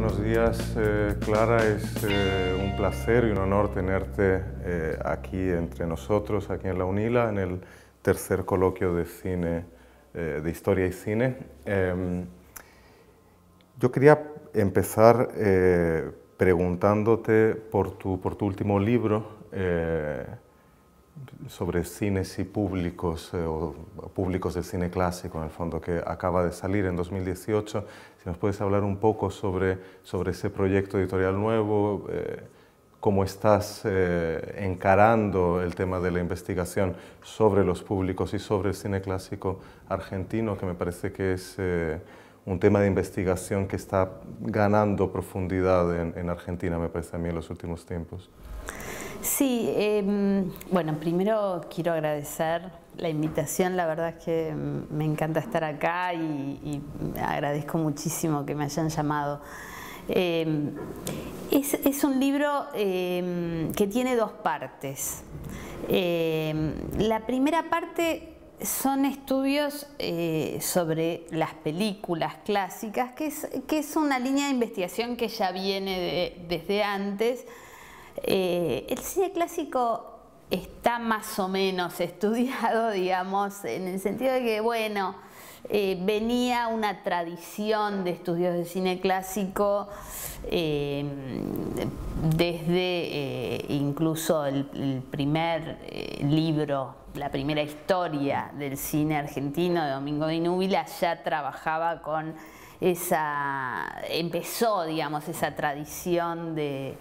Buenos días, Clara. Es un placer y un honor tenerte aquí entre nosotros, aquí en la UNILA, en el tercer coloquio de cine, de historia y cine. Yo quería empezar preguntándote por tu último libro sobre cines y públicos, o públicos del cine clásico, en el fondo, que acaba de salir en 2018. Si nos puedes hablar un poco sobre ese proyecto editorial nuevo, cómo estás encarando el tema de la investigación sobre los públicos y sobre el cine clásico argentino, que me parece que es un tema de investigación que está ganando profundidad en Argentina, me parece a mí, en los últimos tiempos. Sí, bueno, primero quiero agradecer la invitación. La verdad es que me encanta estar acá y agradezco muchísimo que me hayan llamado. Es un libro que tiene dos partes. La primera parte son estudios sobre las películas clásicas, que es una línea de investigación que ya viene desde antes. El cine clásico está más o menos estudiado, digamos, en el sentido de que, bueno, venía una tradición de estudios de cine clásico desde incluso el primer libro, la primera historia del cine argentino de Domingo de Núbila, ya trabajaba con empezó, digamos, esa tradición de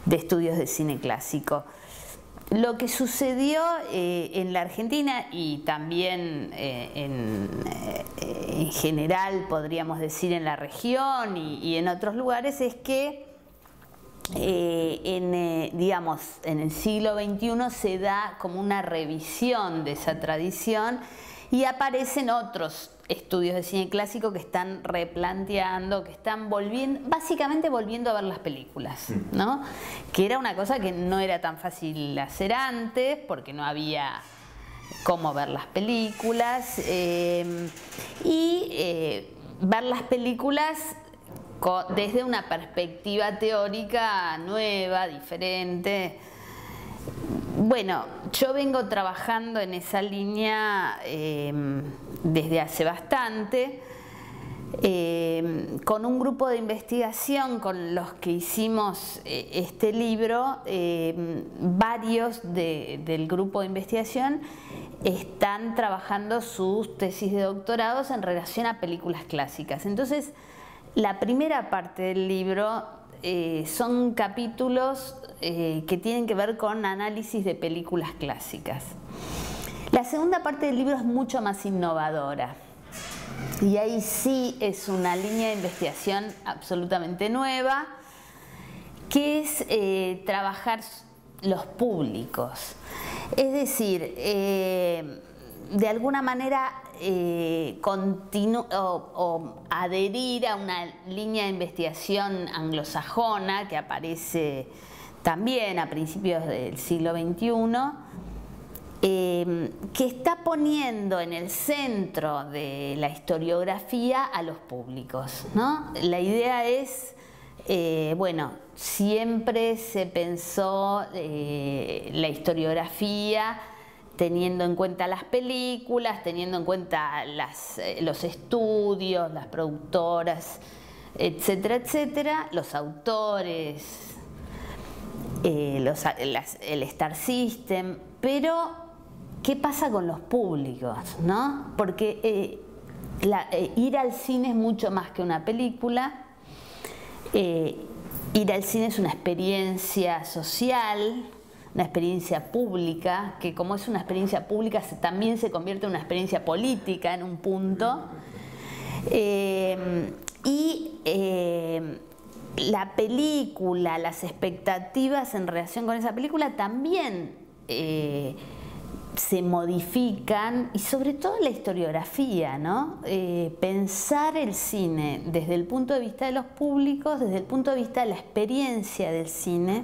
estudios de cine clásico. Lo que sucedió en la Argentina y también en general, podríamos decir, en la región y en otros lugares, es que digamos, en el siglo XXI se da como una revisión de esa tradición y aparecen otros estudios de cine clásico que están replanteando, que están básicamente volviendo a ver las películas, ¿no? Que era una cosa que no era tan fácil hacer antes, porque no había cómo ver las películas, ver las películas desde una perspectiva teórica nueva, diferente. Bueno, yo vengo trabajando en esa línea desde hace bastante, con un grupo de investigación con los que hicimos este libro. Varios del grupo de investigación están trabajando sus tesis de doctorados en relación a películas clásicas. Entonces, la primera parte del libro son capítulos que tienen que ver con análisis de películas clásicas. La segunda parte del libro es mucho más innovadora y ahí sí es una línea de investigación absolutamente nueva, que es trabajar los públicos. Es decir, de alguna manera adherir a una línea de investigación anglosajona que aparece también a principios del siglo XXI, que está poniendo en el centro de la historiografía a los públicos, ¿no? La idea es, bueno, siempre se pensó la historiografía teniendo en cuenta las películas, teniendo en cuenta los estudios, las productoras, etcétera, etcétera, los autores, el Star System, pero ¿qué pasa con los públicos, ¿no? Porque ir al cine es mucho más que una película. Ir al cine es una experiencia social, una experiencia pública, que como es una experiencia pública también se convierte en una experiencia política en un punto. La película, las expectativas en relación con esa película también se modifican, y sobre todo la historiografía, ¿no? Pensar el cine desde el punto de vista de los públicos, desde el punto de vista de la experiencia del cine,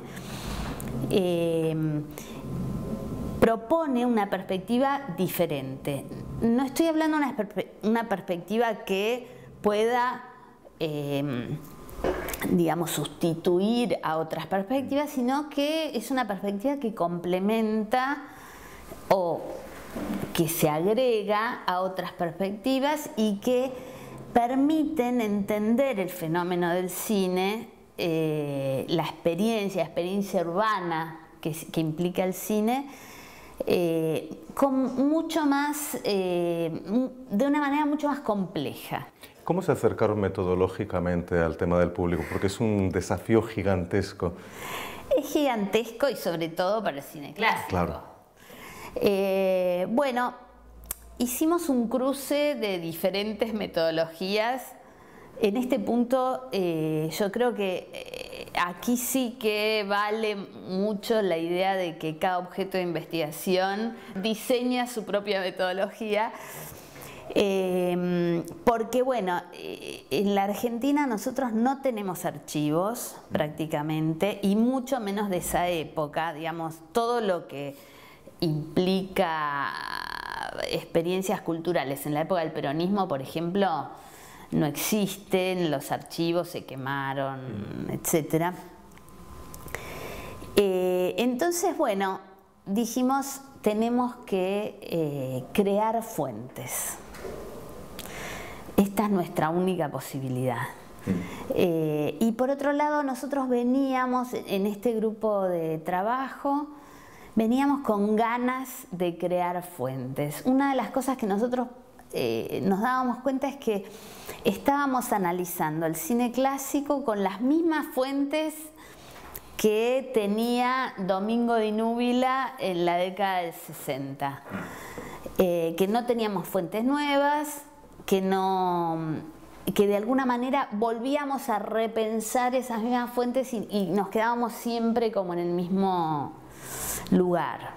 propone una perspectiva diferente. No estoy hablando de una perspectiva que pueda digamos, sustituir a otras perspectivas, sino que es una perspectiva que complementa o que se agrega a otras perspectivas y que permiten entender el fenómeno del cine, la experiencia urbana que implica el cine, con mucho más, de una manera mucho más compleja. ¿Cómo se acercaron metodológicamente al tema del público? Porque es un desafío gigantesco. Es gigantesco y sobre todo para el cine clásico. Claro. Bueno, hicimos un cruce de diferentes metodologías. En este punto yo creo que aquí sí que vale mucho la idea de que cada objeto de investigación diseña su propia metodología. Porque bueno, en la Argentina nosotros no tenemos archivos prácticamente y mucho menos de esa época, digamos, todo lo que implica experiencias culturales en la época del peronismo, por ejemplo, no existen, los archivos se quemaron, etc. Entonces, bueno, dijimos, tenemos que crear fuentes. Esta es nuestra única posibilidad. Y por otro lado, nosotros veníamos en este grupo de trabajo, veníamos con ganas de crear fuentes. Una de las cosas que nosotros nos dábamos cuenta es que estábamos analizando el cine clásico con las mismas fuentes que tenía Domingo de Núbila en la década del 60. Que no teníamos fuentes nuevas, que de alguna manera volvíamos a repensar esas mismas fuentes y nos quedábamos siempre como en el mismo lugar.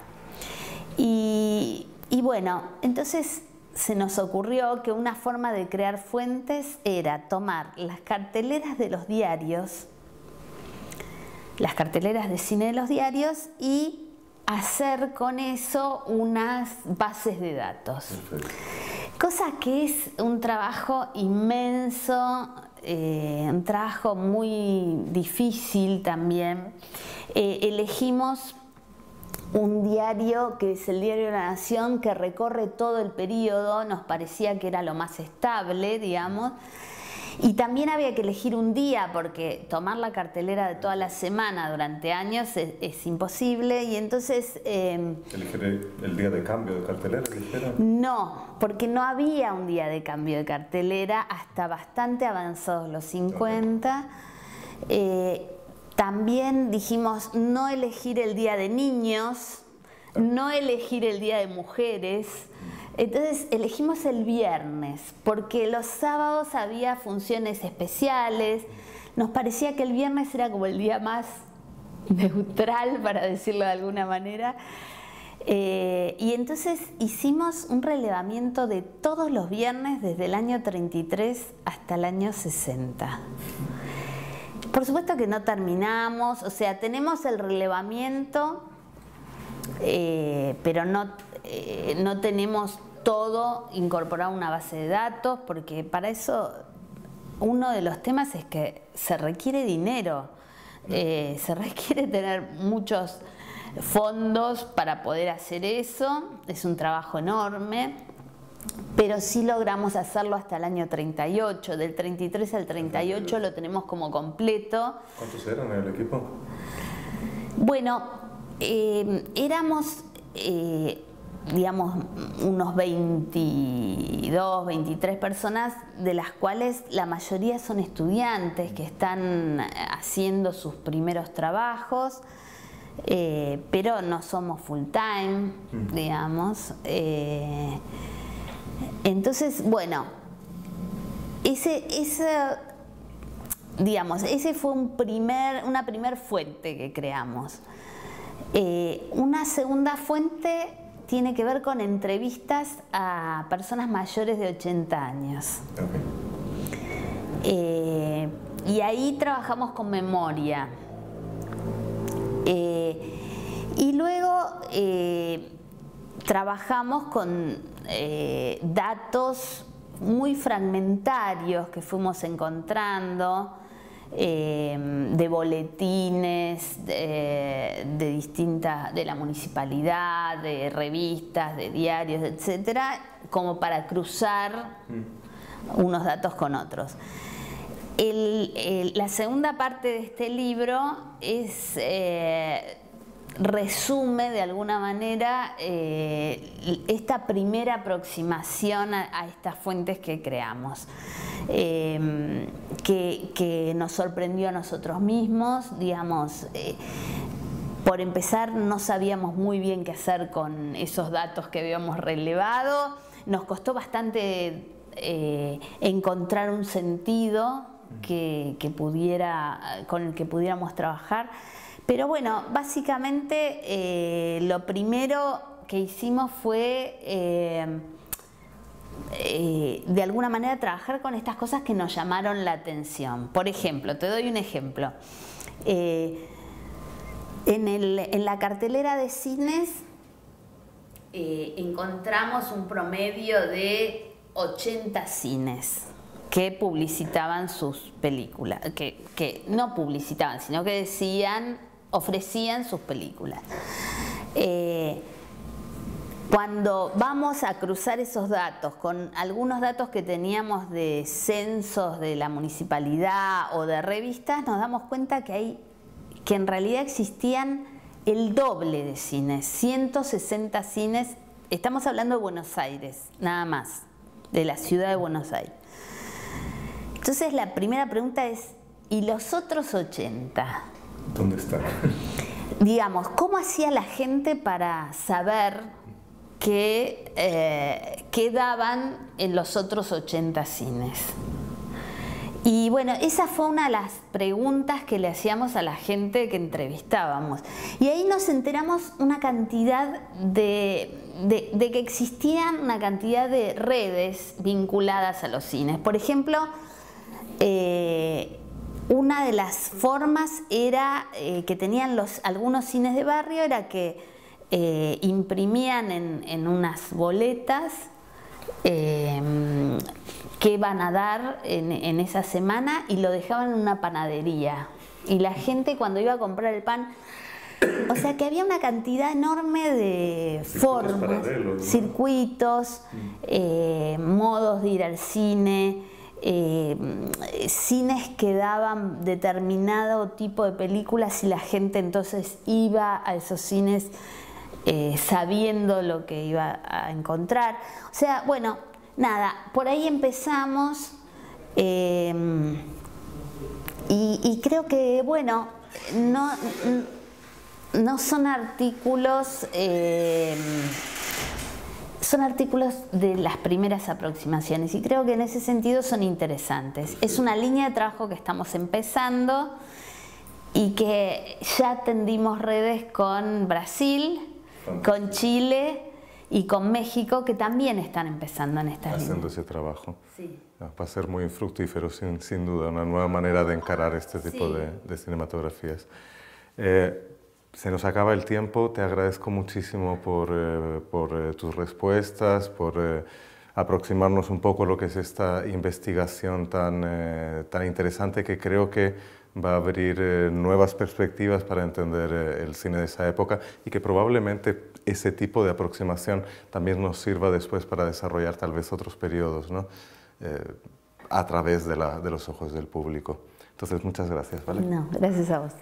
Y bueno, entonces se nos ocurrió que una forma de crear fuentes era tomar las carteleras de los diarios, las carteleras de cine de los diarios, y hacer con eso unas bases de datos. Perfecto. Cosa que es un trabajo inmenso, un trabajo muy difícil también. Elegimos un diario que es el Diario de la Nación, que recorre todo el periodo, nos parecía que era lo más estable, digamos. Y también había que elegir un día, porque tomar la cartelera de toda la semana durante años es imposible, y entonces... ¿Elegir el día de cambio de cartelera, dijeron? No, porque no había un día de cambio de cartelera hasta bastante avanzados los 50. Okay. También dijimos no elegir el día de niños, no elegir el día de mujeres. Entonces elegimos el viernes, porque los sábados había funciones especiales. Nos parecía que el viernes era como el día más neutral, para decirlo de alguna manera. Y entonces hicimos un relevamiento de todos los viernes desde el año 33 hasta el año 60. Por supuesto que no terminamos, o sea, tenemos el relevamiento, pero no tenemos todo incorporado a una base de datos, porque para eso uno de los temas es que se requiere dinero, se requiere tener muchos fondos para poder hacer eso, es un trabajo enorme, pero sí logramos hacerlo hasta el año 38, del 33 al 38 lo tenemos como completo. ¿Cuántos eran en el equipo? Bueno, éramos... digamos, unos 22, 23 personas, de las cuales la mayoría son estudiantes que están haciendo sus primeros trabajos, pero no somos full time, digamos. Entonces, bueno, ese fue una primer fuente que creamos. Una segunda fuente tiene que ver con entrevistas a personas mayores de 80 años. Okay. Y ahí trabajamos con memoria. Y luego trabajamos con datos muy fragmentarios que fuimos encontrando. de boletines, de la municipalidad, de revistas, de diarios, etcétera, como para cruzar unos datos con otros. La segunda parte de este libro resume de alguna manera esta primera aproximación a estas fuentes que creamos, que nos sorprendió a nosotros mismos, digamos. Por empezar, no sabíamos muy bien qué hacer con esos datos que habíamos relevado. Nos costó bastante encontrar un sentido con el que pudiéramos trabajar. Pero bueno, básicamente lo primero que hicimos fue de alguna manera trabajar con estas cosas que nos llamaron la atención. Por ejemplo, te doy un ejemplo. En la cartelera de cines encontramos un promedio de 80 cines que publicitaban sus películas, que no publicitaban, sino que ofrecían sus películas. Cuando vamos a cruzar esos datos con algunos datos que teníamos de censos de la municipalidad o de revistas, nos damos cuenta que en realidad existían el doble de cines, 160 cines. Estamos hablando de Buenos Aires, nada más, de la ciudad de Buenos Aires. Entonces la primera pregunta es, ¿y los otros 80? ¿Dónde están? Digamos, ¿cómo hacía la gente para saber qué daban en los otros 80 cines? Y bueno, esa fue una de las preguntas que le hacíamos a la gente que entrevistábamos. Y ahí nos enteramos una cantidad de que existían una cantidad de redes vinculadas a los cines. Por ejemplo, una de las formas era que tenían algunos cines de barrio, era que imprimían en unas boletas que iban a dar en esa semana y lo dejaban en una panadería. Y la gente cuando iba a comprar el pan, o sea que había una cantidad enorme de formas, circuitos, modos de ir al cine, cines que daban determinado tipo de películas y la gente entonces iba a esos cines sabiendo lo que iba a encontrar. O sea, bueno, nada, por ahí empezamos y creo que, bueno, no son artículos, son artículos de las primeras aproximaciones y creo que en ese sentido son interesantes. Es una línea de trabajo que estamos empezando y que ya tendimos redes con Brasil, con Chile y con México, que también están empezando en estas líneas. Haciendo ese trabajo. Sí. Va a ser muy fructífero, sin duda, una nueva manera de encarar este tipo de cinematografías. Se nos acaba el tiempo, te agradezco muchísimo por tus respuestas, por aproximarnos un poco a lo que es esta investigación tan interesante que creo que va a abrir nuevas perspectivas para entender el cine de esa época y que probablemente ese tipo de aproximación también nos sirva después para desarrollar tal vez otros periodos, ¿no? A través de los ojos del público. Entonces, muchas gracias, ¿vale? No, gracias a vos.